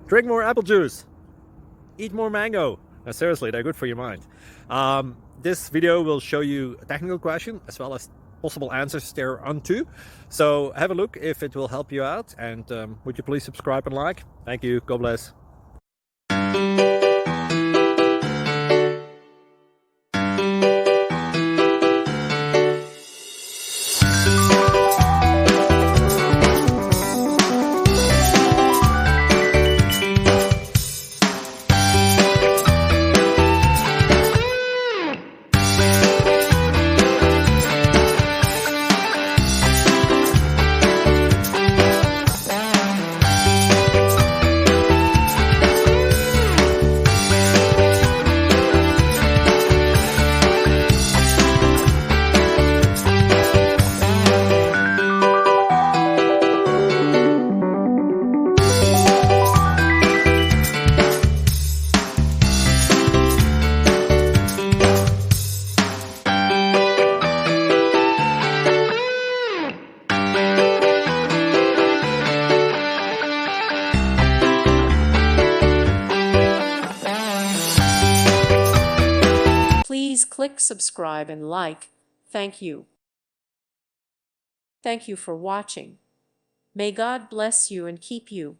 Drink more apple juice. Eat more mango. No, seriously, they're good for your mind. This video will show you a technical question as well as possible answers thereunto. So have a look if it will help you out, and would you please subscribe and like? Thank you. God bless. Please click subscribe and like. Thank you. Thank you for watching. May God bless you and keep you.